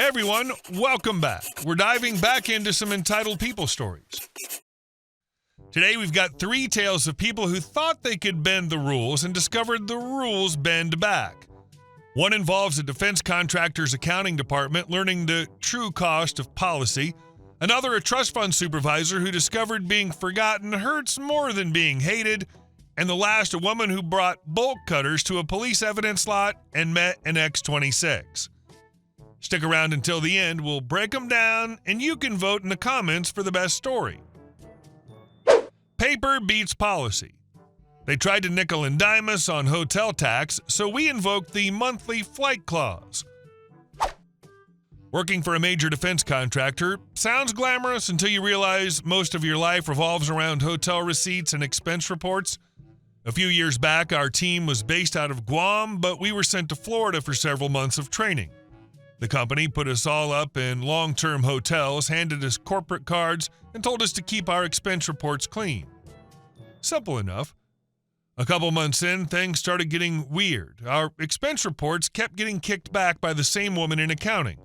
Hey everyone, welcome back. We're diving back into some entitled people stories. Today we've got 3 tales of people who thought they could bend the rules and discovered the rules bend back. One involves a defense contractor's accounting department learning the true cost of policy. Another, a trust fund supervisor who discovered being forgotten hurts more than being hated. And the last, a woman who brought bolt cutters to a police evidence lot and met an X-26. Stick around until the end. We'll break them down, and you can vote in the comments for the best story. Paper beats policy. They tried to nickel and dime us on hotel tax, so we invoked the monthly flight clause. Working for a major defense contractor sounds glamorous until you realize most of your life revolves around hotel receipts and expense reports. A few years back, our team was based out of Guam, but we were sent to Florida for several months of training. The company put us all up in long-term hotels, handed us corporate cards, and told us to keep our expense reports clean. Simple enough. A couple months in, things started getting weird. Our expense reports kept getting kicked back by the same woman in accounting.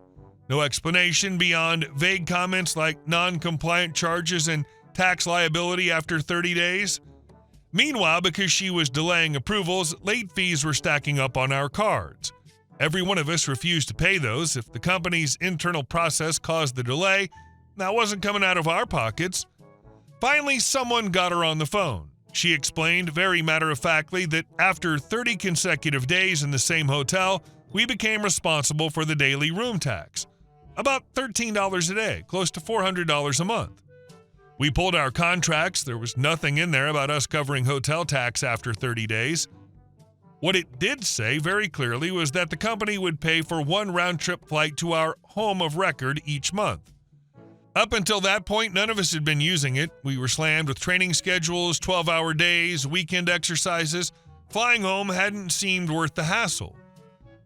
No explanation beyond vague comments like non-compliant charges and tax liability after 30 days. Meanwhile, because she was delaying approvals, late fees were stacking up on our cards. Every one of us refused to pay those. If the company's internal process caused the delay, that wasn't coming out of our pockets. Finally, someone got her on the phone. She explained very matter-of-factly that after 30 consecutive days in the same hotel, we became responsible for the daily room tax. About $13 a day, close to $400 a month. We pulled our contracts. There was nothing in there about us covering hotel tax after 30 days. What it did say very clearly was that the company would pay for one round-trip flight to our home of record each month. Up until that point, none of us had been using it. We were slammed with training schedules, 12-hour days, weekend exercises. Flying home hadn't seemed worth the hassle.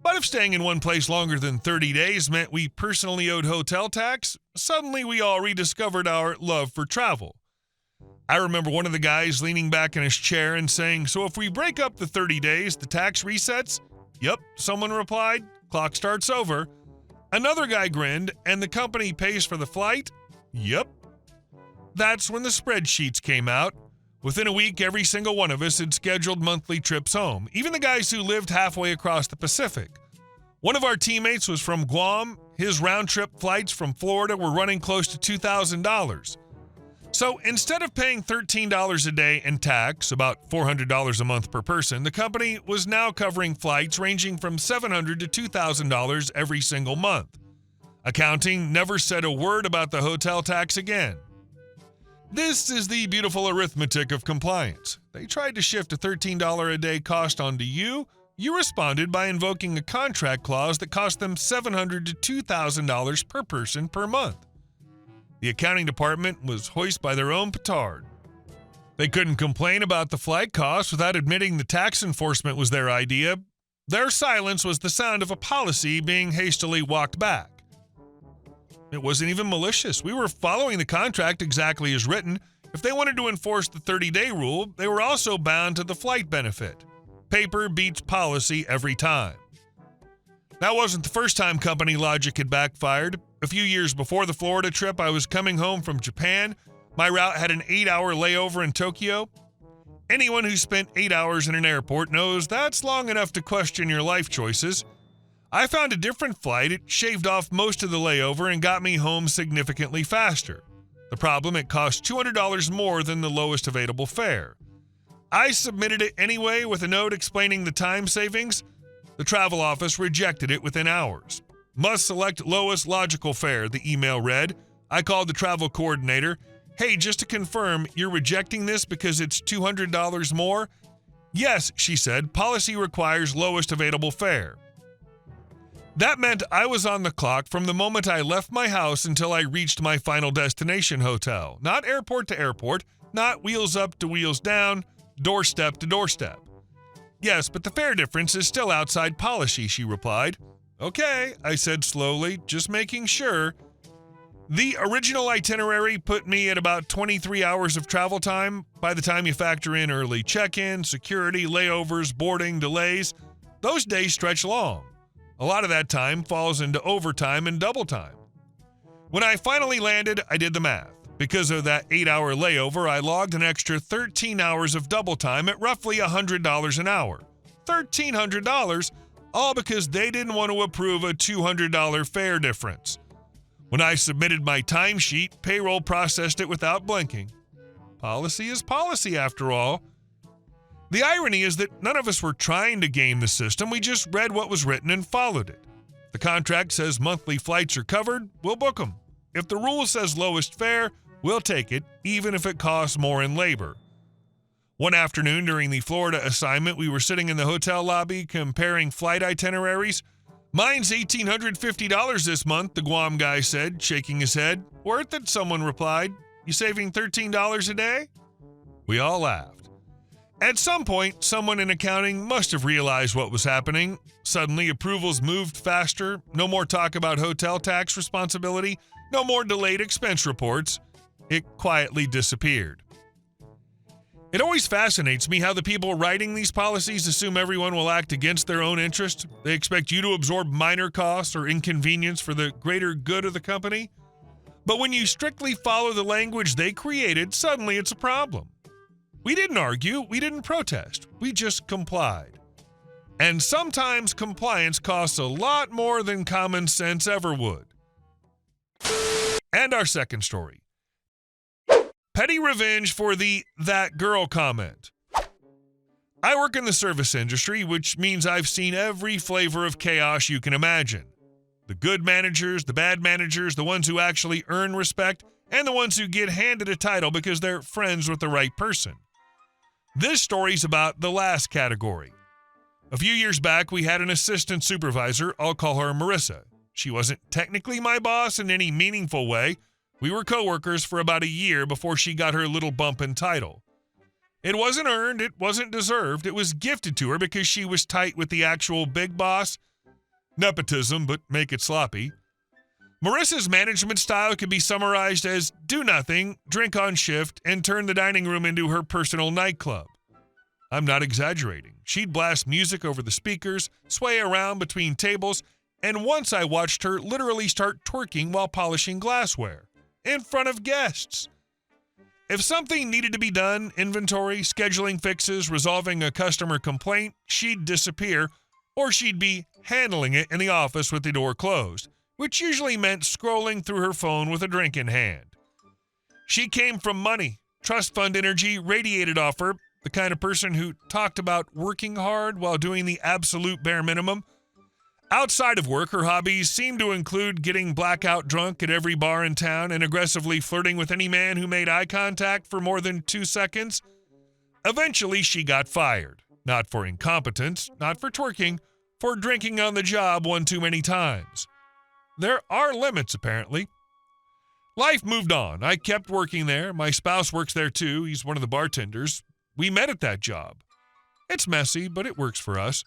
But if staying in one place longer than 30 days meant we personally owed hotel tax, suddenly we all rediscovered our love for travel. I remember one of the guys leaning back in his chair and saying, "So if we break up the 30 days, the tax resets?" "Yep," someone replied. "Clock starts over." Another guy grinned, "And the company pays for the flight?" "Yep." That's when the spreadsheets came out. Within a week, every single one of us had scheduled monthly trips home, even the guys who lived halfway across the Pacific. One of our teammates was from Guam. His round-trip flights from Florida were running close to $2,000. So instead of paying $13 a day in tax, about $400 a month per person, the company was now covering flights ranging from $700 to $2,000 every single month. Accounting never said a word about the hotel tax again. This is the beautiful arithmetic of compliance. They tried to shift a $13 a day cost onto you. You responded by invoking a contract clause that cost them $700 to $2,000 per person per month. The accounting department was hoist by their own petard. They couldn't complain about the flight costs without admitting the tax enforcement was their idea. Their silence was the sound of a policy being hastily walked back. It wasn't even malicious. We were following the contract exactly as written. If they wanted to enforce the 30-day rule, they were also bound to the flight benefit. Paper beats policy every time. That wasn't the first time company logic had backfired. A few years before the Florida trip, I was coming home from Japan. My route had an 8-hour layover in Tokyo. Anyone who spent 8 hours in an airport knows that's long enough to question your life choices. I found a different flight. It shaved off most of the layover and got me home significantly faster. The problem, it cost $200 more than the lowest available fare. I submitted it anyway with a note explaining the time savings. The travel office rejected it within hours. "Must select lowest logical fare," the email read. I called the travel coordinator. "Hey, just to confirm, you're rejecting this because it's $200 more?" "Yes," she said. "Policy requires lowest available fare." That meant I was on the clock from the moment I left my house until I reached my final destination hotel. Not airport to airport, not wheels up to wheels down, doorstep to doorstep. "Yes, but the fare difference is still outside policy," she replied. "Okay," I said slowly, just making sure. The original itinerary put me at about 23 hours of travel time. By the time you factor in early check-in, security, layovers, boarding, delays, those days stretch long. A lot of that time falls into overtime and double time. When I finally landed, I did the math. Because of that 8-hour layover, I logged an extra 13 hours of double time at roughly $100 an hour. $1,300, all because they didn't want to approve a $200 fare difference. When I submitted my timesheet, payroll processed it without blinking. Policy is policy, after all. The irony is that none of us were trying to game the system. We just read what was written and followed it. The contract says monthly flights are covered, we'll book them. If the rule says lowest fare, we'll take it, even if it costs more in labor. One afternoon during the Florida assignment, we were sitting in the hotel lobby comparing flight itineraries. Mine's $1,850 this month, the Guam guy said, shaking his head. Worth it, someone replied. You saving $13 a day? We all laughed. At some point, someone in accounting must have realized what was happening. Suddenly, approvals moved faster. No more talk about hotel tax responsibility. No more delayed expense reports. It quietly disappeared. It always fascinates me how the people writing these policies assume everyone will act against their own interest. They expect you to absorb minor costs or inconvenience for the greater good of the company. But when you strictly follow the language they created, suddenly it's a problem. We didn't argue, we didn't protest, we just complied. And sometimes compliance costs a lot more than common sense ever would. And our second story. Petty revenge for the "that girl" comment. I work in the service industry, which means I've seen every flavor of chaos you can imagine. The good managers, the bad managers, the ones who actually earn respect, and the ones who get handed a title because they're friends with the right person. This story's about the last category. A few years back, we had an assistant supervisor. I'll call her Marissa. She wasn't technically my boss in any meaningful way. We were coworkers for about a year before she got her little bump in title. It wasn't earned, it wasn't deserved, it was gifted to her because she was tight with the actual big boss. Nepotism, but make it sloppy. Marissa's management style could be summarized as do nothing, drink on shift, and turn the dining room into her personal nightclub. I'm not exaggerating. She'd blast music over the speakers, sway around between tables, and once I watched her literally start twerking while polishing glassware. In front of guests. If something needed to be done, inventory, scheduling fixes, resolving a customer complaint, she'd disappear, or she'd be handling it in the office with the door closed, which usually meant scrolling through her phone with a drink in hand. She came from money. Trust fund energy radiated off her, the kind of person who talked about working hard while doing the absolute bare minimum. Outside of work, her hobbies seemed to include getting blackout drunk at every bar in town and aggressively flirting with any man who made eye contact for more than 2 seconds. Eventually, she got fired. Not for incompetence, not for twerking, for drinking on the job one too many times. There are limits, apparently. Life moved on. I kept working there. My spouse works there too. He's one of the bartenders. We met at that job. It's messy, but it works for us.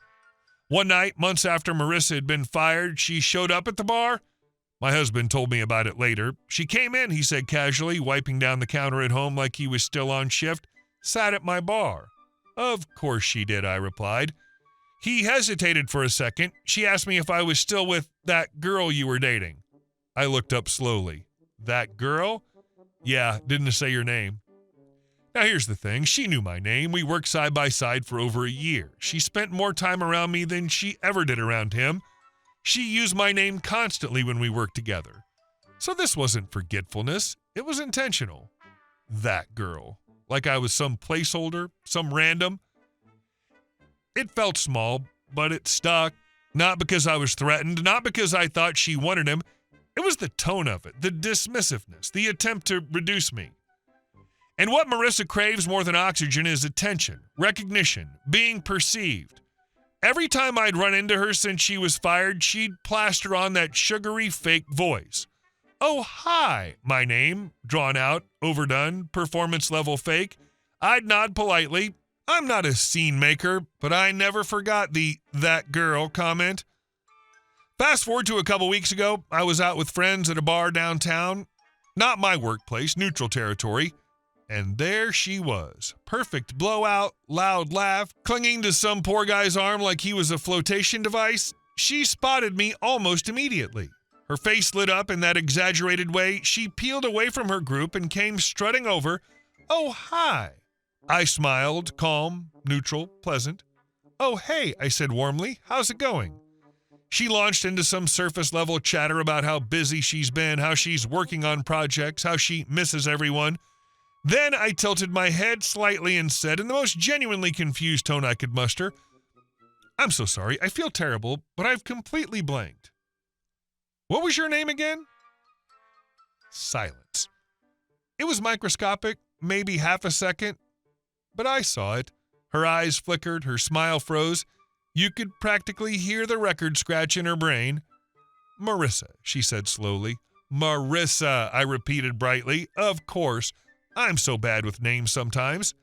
One night, months after Marissa had been fired, she showed up at the bar. My husband told me about it later. She came in, he said casually, wiping down the counter at home like he was still on shift, sat at my bar. Of course she did, I replied. He hesitated for a second. She asked me if I was still with that girl you were dating. I looked up slowly. That girl? Yeah, didn't say your name. Now here's the thing, she knew my name. We worked side by side for over a year. She spent more time around me than she ever did around him. She used my name constantly when we worked together. So this wasn't forgetfulness, it was intentional. That girl. Like I was some placeholder, some random. It felt small, but it stuck. Not because I was threatened, not because I thought she wanted him. It was the tone of it, the dismissiveness, the attempt to reduce me. And what Marissa craves more than oxygen is attention, recognition, being perceived. Every time I'd run into her since she was fired, she'd plaster on that sugary fake voice. Oh, hi, my name, drawn out, overdone, performance level fake. I'd nod politely. I'm not a scene maker, but I never forgot the "that girl" comment. Fast forward to a couple weeks ago, I was out with friends at a bar downtown. Not my workplace, neutral territory. And there she was, perfect blowout, loud laugh, clinging to some poor guy's arm like he was a flotation device. she spotted me almost immediately. Her face lit up in that exaggerated way. She peeled away from her group and came strutting over. "Oh, hi." I smiled, calm, neutral, pleasant. "Oh, hey," I said warmly. "How's it going?" She launched into some surface-level chatter about how busy she's been, how she's working on projects, how she misses everyone. Then I tilted my head slightly and said, in the most genuinely confused tone I could muster, "I'm so sorry. I feel terrible, but I've completely blanked." "What was your name again?" Silence. It was microscopic, maybe half a second, but I saw it. Her eyes flickered, her smile froze. You could practically hear the record scratch in her brain. "Marissa," she said slowly. "Marissa," I repeated brightly. "Of course. I'm so bad with names sometimes."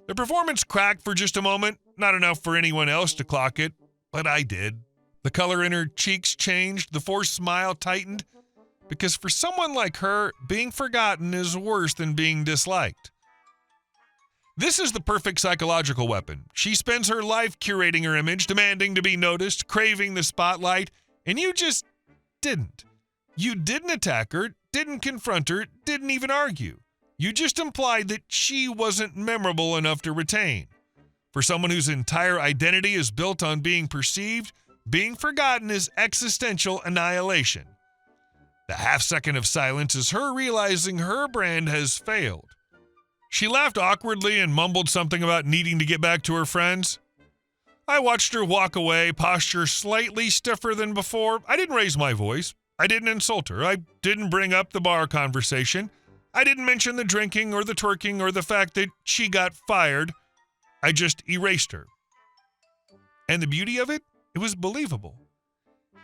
The performance cracked for just a moment, not enough for anyone else to clock it, but I did. The color in her cheeks changed, the forced smile tightened, because for someone like her, being forgotten is worse than being disliked. This is the perfect psychological weapon. She spends her life curating her image, demanding to be noticed, craving the spotlight, and you just didn't. You didn't attack her, didn't confront her, didn't even argue. You just implied that she wasn't memorable enough to retain. For someone whose entire identity is built on being perceived, being forgotten is existential annihilation. The half second of silence is her realizing her brand has failed. She laughed awkwardly and mumbled something about needing to get back to her friends. I watched her walk away, posture slightly stiffer than before. I didn't raise my voice. I didn't insult her. I didn't bring up the bar conversation. I didn't mention the drinking or the twerking or the fact that she got fired. I just erased her. And the beauty of it? It was believable.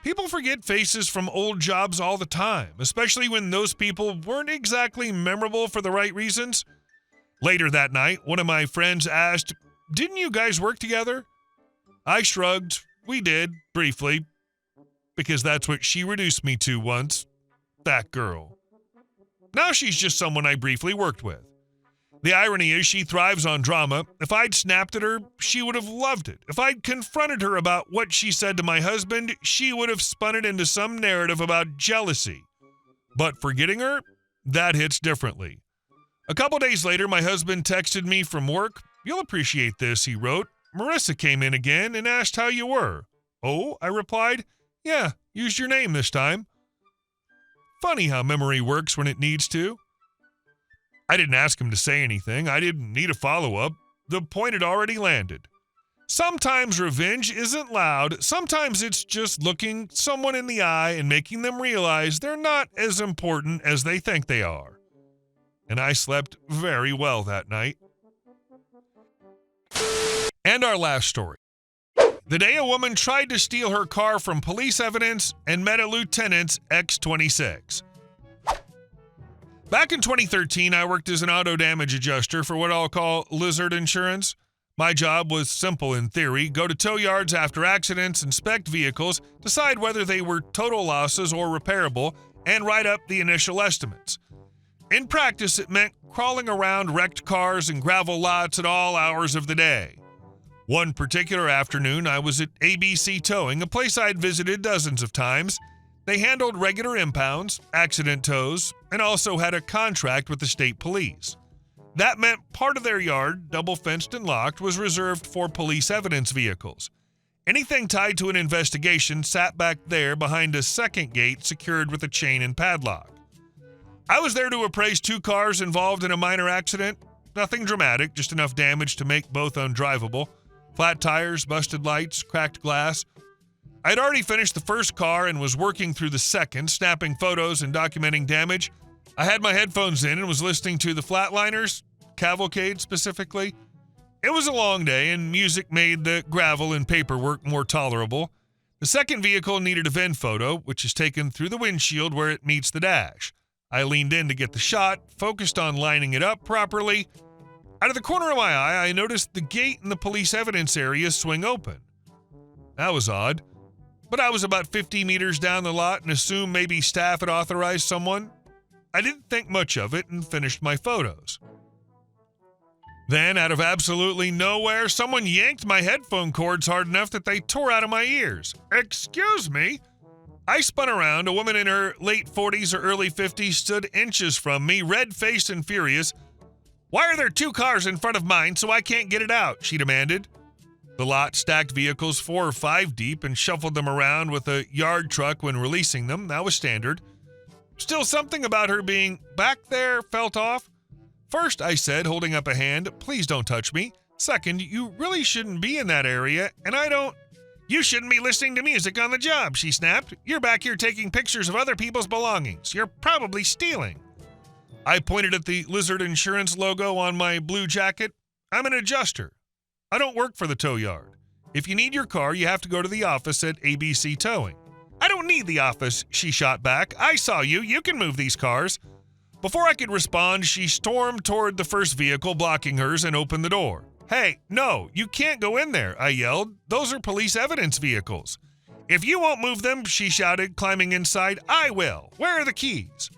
People forget faces from old jobs all the time, especially when those people weren't exactly memorable for the right reasons. Later that night, one of my friends asked, "Didn't you guys work together?" I shrugged. We did, briefly, because that's what she reduced me to once. That girl. Now she's just someone I briefly worked with. The irony is she thrives on drama. If I'd snapped at her, she would have loved it. If I'd confronted her about what she said to my husband, she would have spun it into some narrative about jealousy. But forgetting her, that hits differently. A couple days later, my husband texted me from work. "You'll appreciate this," he wrote. "Marissa came in again and asked how you were." "Oh," I replied. "Yeah, used your name this time." Funny how memory works when it needs to. I didn't ask him to say anything. I didn't need a follow-up. The point had already landed. Sometimes revenge isn't loud. Sometimes it's just looking someone in the eye and making them realize they're not as important as they think they are. And I slept very well that night. And our last story. The day a woman tried to steal her car from police evidence and met a lieutenant's X26. Back in 2013, I worked as an auto damage adjuster for what I'll call lizard insurance. My job was simple in theory: go to tow yards after accidents, inspect vehicles, decide whether they were total losses or repairable, and write up the initial estimates. In practice, it meant crawling around wrecked cars and gravel lots at all hours of the day. One particular afternoon, I was at ABC Towing, a place I'd visited dozens of times. They handled regular impounds, accident tows, and also had a contract with the state police. That meant part of their yard, double-fenced and locked, was reserved for police evidence vehicles. Anything tied to an investigation sat back there behind a second gate secured with a chain and padlock. I was there to appraise 2 cars involved in a minor accident. Nothing dramatic, just enough damage to make both undrivable. Flat tires, busted lights, cracked glass. I'd already finished the first car and was working through the second, snapping photos and documenting damage. I had my headphones in and was listening to the Flatliners, Cavalcade specifically. It was a long day, and music made the gravel and paperwork more tolerable. The second vehicle needed a VIN photo, which is taken through the windshield where it meets the dash. I leaned in to get the shot, focused on lining it up properly. Out of the corner of my eye, I noticed the gate in the police evidence area swing open. That was odd, but I was about 50 meters down the lot and assumed maybe staff had authorized someone. I didn't think much of it and finished my photos. Then, out of absolutely nowhere, someone yanked my headphone cords hard enough that they tore out of my ears. Excuse me? I spun around. A woman in her late 40s or early 50s stood inches from me, red-faced and furious. "Why are there two cars in front of mine so I can't get it out?" she demanded. The lot stacked vehicles 4 or 5 deep and shuffled them around with a yard truck when releasing them. That was standard. Still, something about her being back there felt off. "First," I said, holding up a hand, "please don't touch me. Second, you really shouldn't be in that area, and I don't—" "You shouldn't be listening to music on the job," she snapped. "You're back here taking pictures of other people's belongings. You're probably stealing." I pointed at the Lizard Insurance logo on my blue jacket. "I'm an adjuster. I don't work for the tow yard. If you need your car, you have to go to the office at ABC Towing." "I don't need the office," she shot back. "I saw you. You can move these cars." Before I could respond, she stormed toward the first vehicle, blocking hers, and opened the door. "Hey, no, you can't go in there," I yelled. "Those are police evidence vehicles." "If you won't move them," she shouted, climbing inside, "I will. Where are the keys?"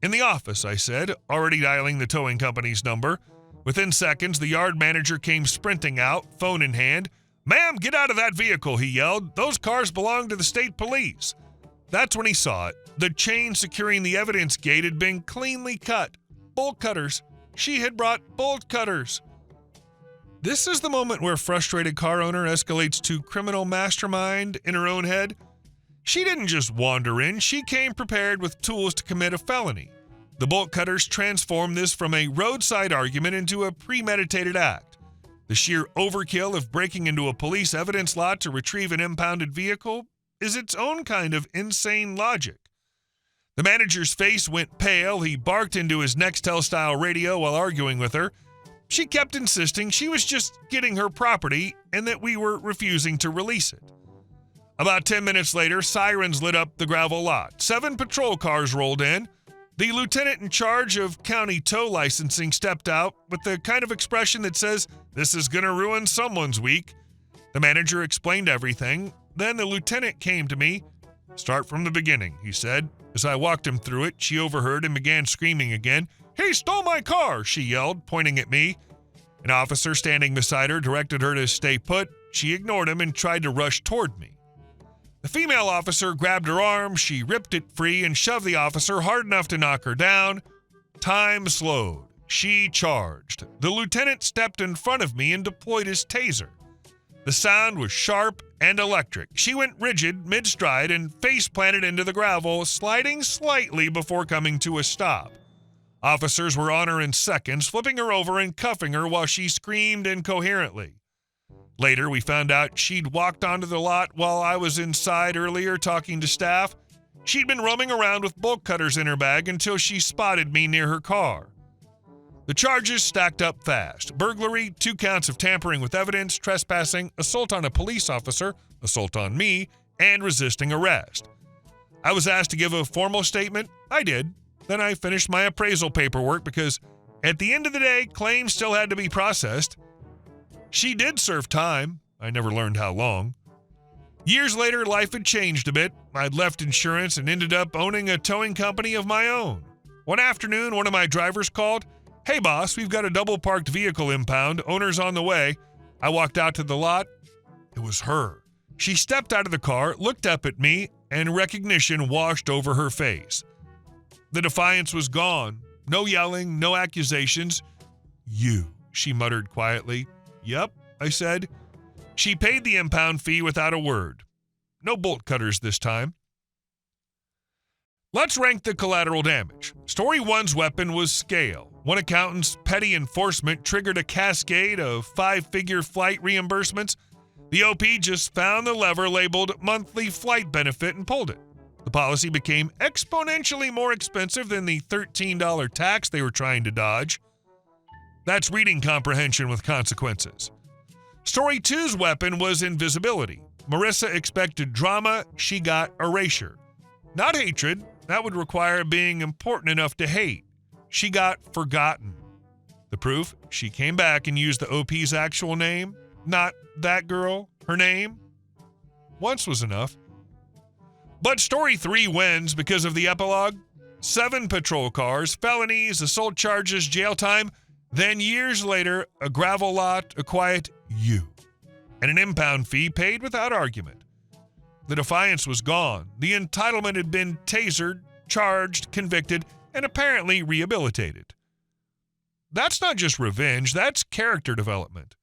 "In the office," I said, already dialing the towing company's number. Within seconds, the yard manager came sprinting out, phone in hand. "Ma'am, get out of that vehicle," he yelled. "Those cars belong to the state police." That's when he saw it. The chain securing the evidence gate had been cleanly cut. Bolt cutters. She had brought bolt cutters. This is the moment where frustrated car owner escalates to criminal mastermind in her own head. She didn't just wander in. She came prepared with tools to commit a felony. The bolt cutters transformed this from a roadside argument into a premeditated act. The sheer overkill of breaking into a police evidence lot to retrieve an impounded vehicle is its own kind of insane logic. The manager's face went pale. He barked into his Nextel-style radio while arguing with her. She kept insisting she was just getting her property and that we were refusing to release it. About 10 minutes later, sirens lit up the gravel lot. 7 patrol cars rolled in. The lieutenant in charge of county tow licensing stepped out with the kind of expression that says, "This is going to ruin someone's week." The manager explained everything. Then the lieutenant came to me. "Start from the beginning," he said. As I walked him through it, she overheard and began screaming again. "He stole my car," she yelled, pointing at me. An officer standing beside her directed her to stay put. She ignored him and tried to rush toward me. The female officer grabbed her arm. She ripped it free and shoved the officer hard enough to knock her down. Time slowed. She charged. The lieutenant stepped in front of me and deployed his taser. The sound was sharp and electric. She went rigid mid-stride and face-planted into the gravel, sliding slightly before coming to a stop. Officers were on her in seconds, flipping her over and cuffing her while she screamed incoherently. Later, we found out she'd walked onto the lot while I was inside earlier talking to staff. She'd been roaming around with bolt cutters in her bag until she spotted me near her car. The charges stacked up fast. Burglary, 2 counts of tampering with evidence, trespassing, assault on a police officer, assault on me, and resisting arrest. I was asked to give a formal statement. I did. Then I finished my appraisal paperwork because at the end of the day, claims still had to be processed. She did serve time. I never learned how long. Years later, life had changed a bit. I'd left insurance and ended up owning a towing company of my own. One afternoon, one of my drivers called. "Hey, boss, we've got a double-parked vehicle impound. Owner's on the way." I walked out to the lot. It was her. She stepped out of the car, looked up at me, and recognition washed over her face. The defiance was gone. No yelling, no accusations. "You," she muttered quietly. "Yep," I said. She paid the impound fee without a word. No bolt cutters this time. Let's rank the collateral damage. Story 1's weapon was scale. One accountant's petty enforcement triggered a cascade of 5-figure flight reimbursements. The OP just found the lever labeled monthly flight benefit and pulled it. The policy became exponentially more expensive than the $13 tax they were trying to dodge. That's reading comprehension with consequences. Story 2's weapon was invisibility. Marissa expected drama. She got erasure. Not hatred. That would require being important enough to hate. She got forgotten. The proof? She came back and used the OP's actual name. Not that girl. Her name. Once was enough. But Story 3 wins because of the epilogue. 7 patrol cars, felonies, assault charges, jail time. Then years later, a gravel lot, a quiet U, and an impound fee paid without argument. The defiance was gone. The entitlement had been tasered, charged, convicted, and apparently rehabilitated. That's not just revenge, that's character development.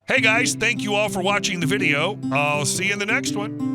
Hey guys, thank you all for watching the video. I'll see you in the next one.